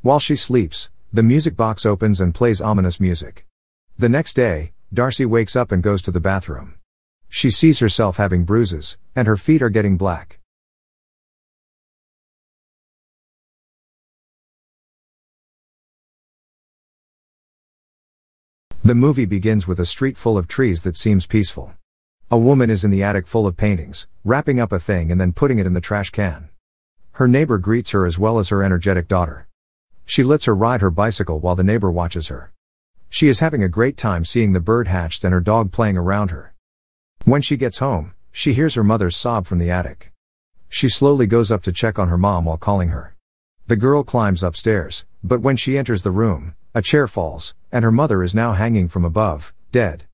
While she sleeps, the music box opens and plays ominous music. The next day, Darcy wakes up and goes to the bathroom. She sees herself having bruises, and her feet are getting black. The movie begins with a street full of trees that seems peaceful. A woman is in the attic full of paintings, wrapping up a thing and then putting it in the trash can. Her neighbor greets her as well as her energetic daughter. She lets her ride her bicycle while the neighbor watches her. She is having a great time seeing the bird hatched and her dog playing around her. When she gets home, she hears her mother's sob from the attic. She slowly goes up to check on her mom while calling her. The girl climbs upstairs, but when she enters the room, a chair falls, and her mother is now hanging from above, dead.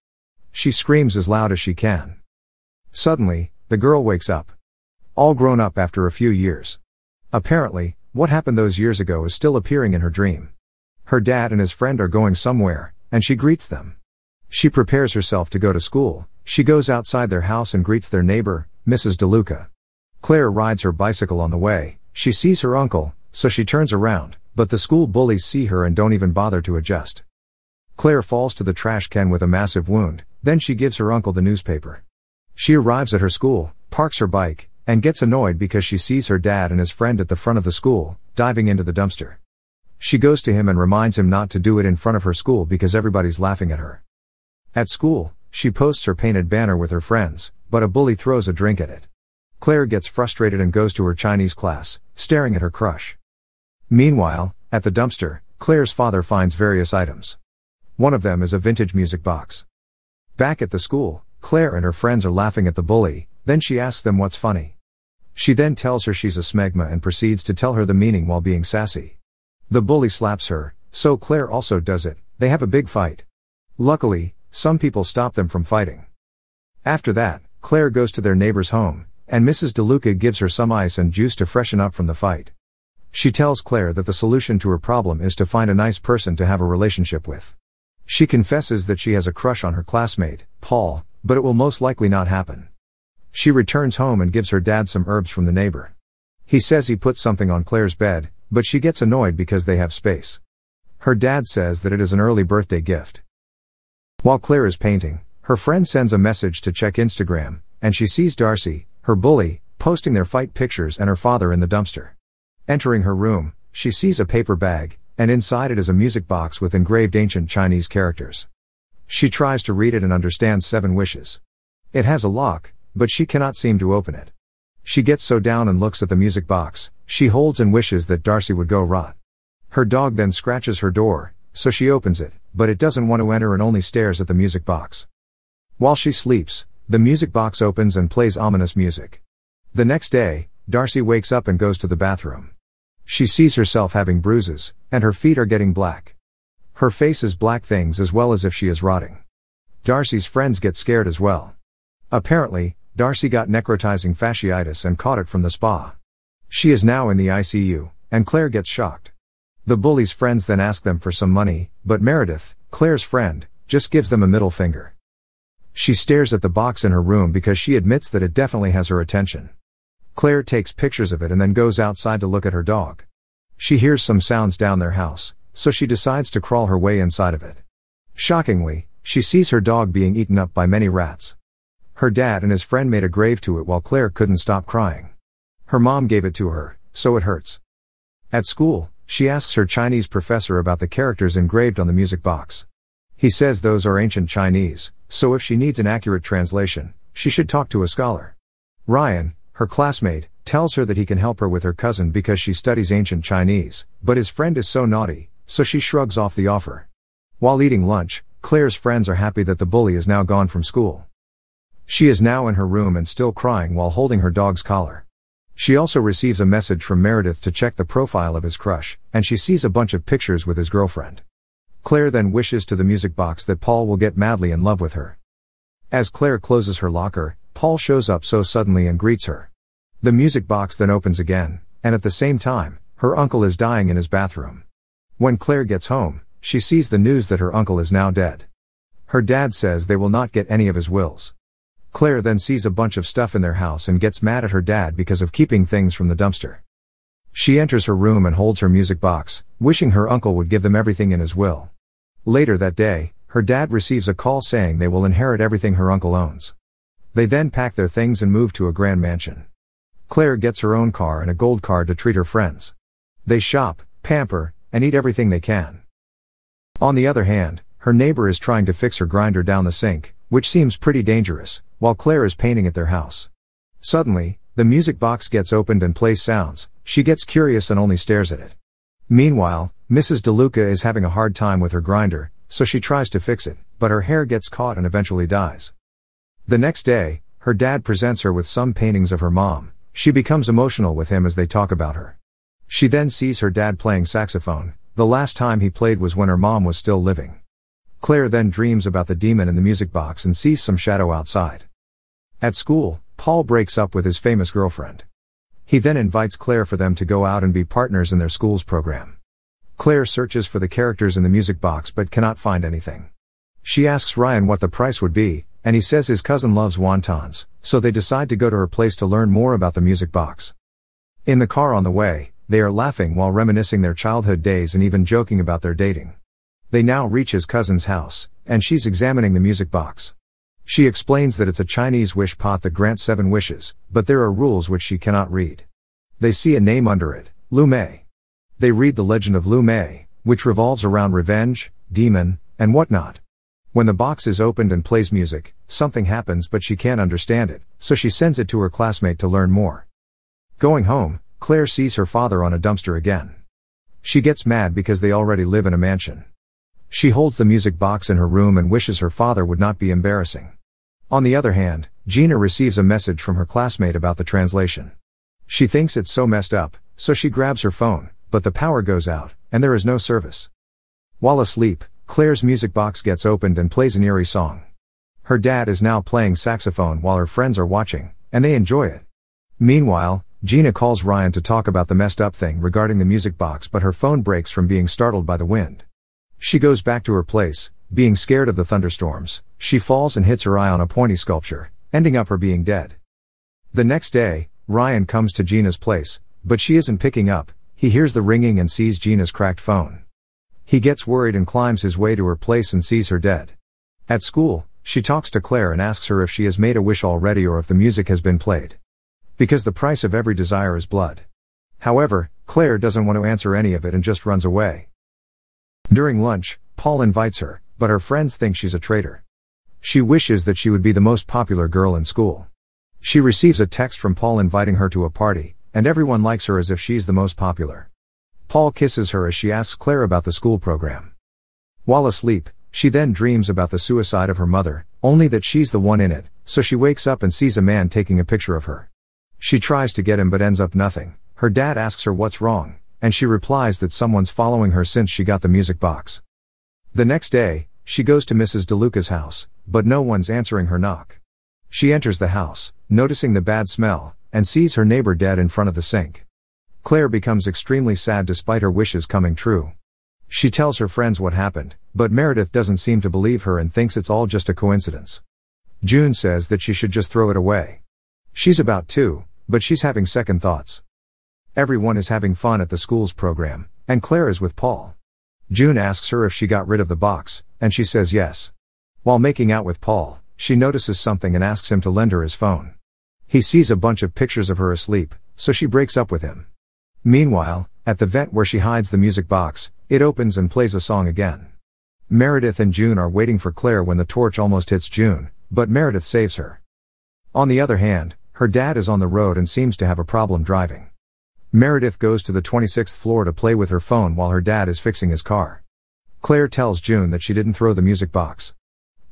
She screams as loud as she can. Suddenly, the girl wakes up. All grown up after a few years. Apparently, what happened those years ago is still appearing in her dream. Her dad and his friend are going somewhere, and she greets them. She prepares herself to go to school. She goes outside their house and greets their neighbor, Mrs. DeLuca. Claire rides her bicycle on the way. She sees her uncle, so she turns around, but the school bullies see her and don't even bother to adjust. Claire falls to the trash can with a massive wound, then she gives her uncle the newspaper. She arrives at her school, parks her bike, and gets annoyed because she sees her dad and his friend at the front of the school, diving into the dumpster. She goes to him and reminds him not to do it in front of her school because everybody's laughing at her. At school, she posts her painted banner with her friends, but a bully throws a drink at it. Claire gets frustrated and goes to her Chinese class, staring at her crush. Meanwhile, at the dumpster, Claire's father finds various items. One of them is a vintage music box. Back at the school, Claire and her friends are laughing at the bully, then she asks them what's funny. She then tells her she's a smegma and proceeds to tell her the meaning while being sassy. The bully slaps her, so Claire also does it. They have a big fight. Luckily, some people stop them from fighting. After that, Claire goes to their neighbor's home, and Mrs. DeLuca gives her some ice and juice to freshen up from the fight. She tells Claire that the solution to her problem is to find a nice person to have a relationship with. She confesses that she has a crush on her classmate, Paul, but it will most likely not happen. She returns home and gives her dad some herbs from the neighbor. He says he put something on Claire's bed, but she gets annoyed because they have space. Her dad says that it is an early birthday gift. While Claire is painting, her friend sends a message to check Instagram, and she sees Darcy, her bully, posting their fight pictures and her father in the dumpster. Entering her room, she sees a paper bag, and inside it is a music box with engraved ancient Chinese characters. She tries to read it and understands 7 wishes. It has a lock, but she cannot seem to open it. She gets so down and looks at the music box, she holds and wishes that Darcy would go rot. Her dog then scratches her door, so she opens it, but it doesn't want to enter and only stares at the music box. While she sleeps, the music box opens and plays ominous music. The next day, Darcy wakes up and goes to the bathroom. She sees herself having bruises, and her feet are getting black. Her face is black things as well as if she is rotting. Darcy's friends get scared as well. Apparently, Darcy got necrotizing fasciitis and caught it from the spa. She is now in the ICU, and Claire gets shocked. The bully's friends then ask them for some money, but Meredith, Claire's friend, just gives them a middle finger. She stares at the box in her room because she admits that it definitely has her attention. Claire takes pictures of it and then goes outside to look at her dog. She hears some sounds down their house, so she decides to crawl her way inside of it. Shockingly, she sees her dog being eaten up by many rats. Her dad and his friend made a grave to it while Claire couldn't stop crying. Her mom gave it to her, so it hurts. At school, she asks her Chinese professor about the characters engraved on the music box. He says those are ancient Chinese, so if she needs an accurate translation, she should talk to a scholar. Ryan, her classmate, tells her that he can help her with her cousin because she studies ancient Chinese, but his friend is so naughty, so she shrugs off the offer. While eating lunch, Claire's friends are happy that the bully is now gone from school. She is now in her room and still crying while holding her dog's collar. She also receives a message from Meredith to check the profile of his crush, and she sees a bunch of pictures with his girlfriend. Claire then wishes to the music box that Paul will get madly in love with her. As Claire closes her locker, Paul shows up so suddenly and greets her. The music box then opens again, and at the same time, her uncle is dying in his bathroom. When Claire gets home, she sees the news that her uncle is now dead. Her dad says they will not get any of his wills. Claire then sees a bunch of stuff in their house and gets mad at her dad because of keeping things from the dumpster. She enters her room and holds her music box, wishing her uncle would give them everything in his will. Later that day, her dad receives a call saying they will inherit everything her uncle owns. They then pack their things and move to a grand mansion. Claire gets her own car and a gold card to treat her friends. They shop, pamper, and eat everything they can. On the other hand, her neighbor is trying to fix her grinder down the sink, which seems pretty dangerous, while Claire is painting at their house. Suddenly, the music box gets opened and plays sounds. She gets curious and only stares at it. Meanwhile, Mrs. DeLuca is having a hard time with her grinder, so she tries to fix it, but her hair gets caught and eventually dies. The next day, her dad presents her with some paintings of her mom. She becomes emotional with him as they talk about her. She then sees her dad playing saxophone. The last time he played was when her mom was still living. Claire then dreams about the demon in the music box and sees some shadow outside. At school, Paul breaks up with his famous girlfriend. He then invites Claire for them to go out and be partners in their school's program. Claire searches for the characters in the music box but cannot find anything. She asks Ryan what the price would be, and he says his cousin loves wontons, so they decide to go to her place to learn more about the music box. In the car on the way, they are laughing while reminiscing their childhood days and even joking about their dating. They now reach his cousin's house, and she's examining the music box. She explains that it's a Chinese wish pot that grants 7 wishes, but there are rules which she cannot read. They see a name under it, Lu Mei. They read the legend of Lu Mei, which revolves around revenge, demon, and whatnot. When the box is opened and plays music, something happens but she can't understand it, so she sends it to her classmate to learn more. Going home, Claire sees her father on a dumpster again. She gets mad because they already live in a mansion. She holds the music box in her room and wishes her father would not be embarrassing. On the other hand, Gina receives a message from her classmate about the translation. She thinks it's so messed up, so she grabs her phone, but the power goes out, and there is no service. While asleep, Claire's music box gets opened and plays an eerie song. Her dad is now playing saxophone while her friends are watching, and they enjoy it. Meanwhile, Gina calls Ryan to talk about the messed up thing regarding the music box, but her phone breaks from being startled by the wind. She goes back to her place, being scared of the thunderstorms. She falls and hits her eye on a pointy sculpture, ending up her being dead. The next day, Ryan comes to Gina's place, but she isn't picking up. He hears the ringing and sees Gina's cracked phone. He gets worried and climbs his way to her place and sees her dead. At school, she talks to Claire and asks her if she has made a wish already or if the music has been played. Because the price of every desire is blood. However, Claire doesn't want to answer any of it and just runs away. During lunch, Paul invites her, but her friends think she's a traitor. She wishes that she would be the most popular girl in school. She receives a text from Paul inviting her to a party, and everyone likes her as if she's the most popular. Paul kisses her as she asks Claire about the school program. While asleep, she then dreams about the suicide of her mother, only that she's the one in it, so she wakes up and sees a man taking a picture of her. She tries to get him but ends up nothing. Her dad asks her what's wrong, and she replies that someone's following her since she got the music box. The next day, she goes to Mrs. DeLuca's house, but no one's answering her knock. She enters the house, noticing the bad smell, and sees her neighbor dead in front of the sink. Claire becomes extremely sad despite her wishes coming true. She tells her friends what happened, but Meredith doesn't seem to believe her and thinks it's all just a coincidence. June says that she should just throw it away. She's about 2, but she's having second thoughts. Everyone is having fun at the school's program, and Claire is with Paul. June asks her if she got rid of the box, and she says yes. While making out with Paul, she notices something and asks him to lend her his phone. He sees a bunch of pictures of her asleep, so she breaks up with him. Meanwhile, at the vent where she hides the music box, it opens and plays a song again. Meredith and June are waiting for Claire when the torch almost hits June, but Meredith saves her. On the other hand, her dad is on the road and seems to have a problem driving. Meredith goes to the 26th floor to play with her phone while her dad is fixing his car. Claire tells June that she didn't throw the music box.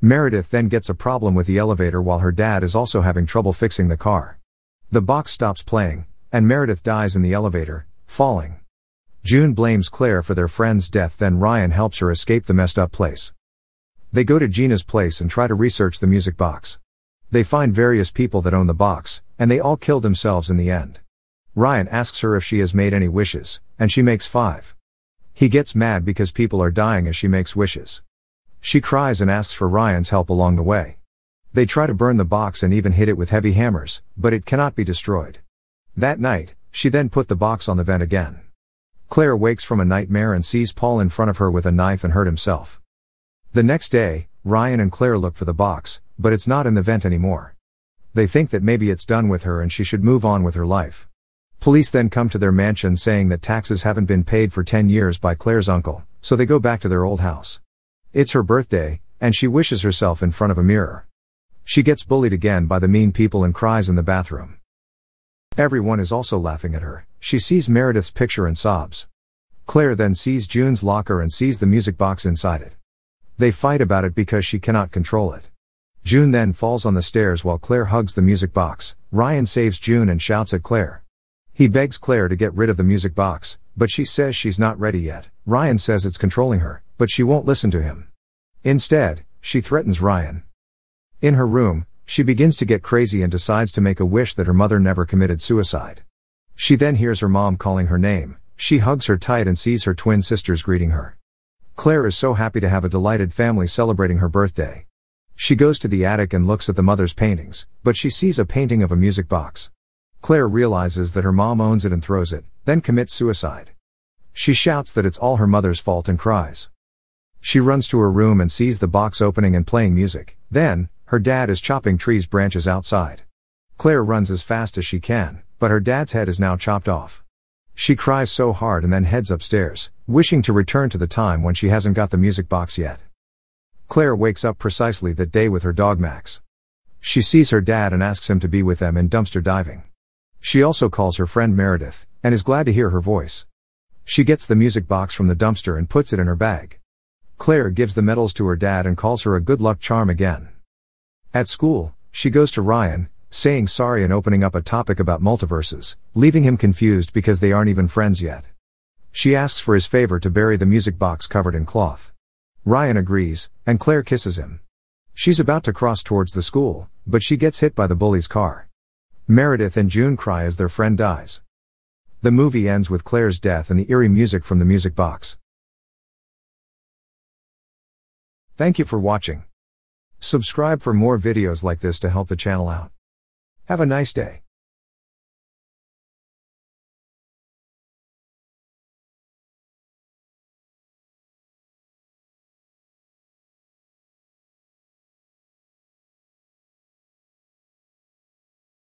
Meredith then gets a problem with the elevator while her dad is also having trouble fixing the car. The box stops playing, and Meredith dies in the elevator, falling. June blames Claire for their friend's death, then Ryan helps her escape the messed up place. They go to Gina's place and try to research the music box. They find various people that own the box, and they all kill themselves in the end. Ryan asks her if she has made any wishes, and she makes 5. He gets mad because people are dying as she makes wishes. She cries and asks for Ryan's help along the way. They try to burn the box and even hit it with heavy hammers, but it cannot be destroyed. That night, She then put the box on the vent again. Claire wakes from a nightmare and sees Paul in front of her with a knife and hurt himself. The next day, Ryan and Claire look for the box, but it's not in the vent anymore. They think that maybe it's done with her and she should move on with her life. Police then come to their mansion saying that taxes haven't been paid for 10 years by Claire's uncle, so they go back to their old house. It's her birthday, and she wishes herself in front of a mirror. She gets bullied again by the mean people and cries in the bathroom. Everyone is also laughing at her. She sees Meredith's picture and sobs. Claire then sees June's locker and sees the music box inside it. They fight about it because she cannot control it. June then falls on the stairs while Claire hugs the music box. Ryan saves June and shouts at Claire. He begs Claire to get rid of the music box, but she says she's not ready yet. Ryan says it's controlling her, but she won't listen to him. Instead, she threatens Ryan. In her room, she begins to get crazy and decides to make a wish that her mother never committed suicide. She then hears her mom calling her name. She hugs her tight and sees her twin sisters greeting her. Claire is so happy to have a delighted family celebrating her birthday. She goes to the attic and looks at the mother's paintings, but she sees a painting of a music box. Claire realizes that her mom owns it and throws it, then commits suicide. She shouts that it's all her mother's fault and cries. She runs to her room and sees the box opening and playing music. Then, her dad is chopping trees branches outside. Claire runs as fast as she can, but her dad's head is now chopped off. She cries so hard and then heads upstairs, wishing to return to the time when she hasn't got the music box yet. Claire wakes up precisely that day with her dog Max. She sees her dad and asks him to be with them in dumpster diving. She also calls her friend Meredith, and is glad to hear her voice. She gets the music box from the dumpster and puts it in her bag. Claire gives the medals to her dad and calls her a good luck charm again. At school, she goes to Ryan, saying sorry and opening up a topic about multiverses, leaving him confused because they aren't even friends yet. She asks for his favor to bury the music box covered in cloth. Ryan agrees, and Claire kisses him. She's about to cross towards the school, but she gets hit by the bully's car. Meredith and June cry as their friend dies. The movie ends with Claire's death and the eerie music from the music box. Thank you for watching. Subscribe for more videos like this to help the channel out. Have a nice day.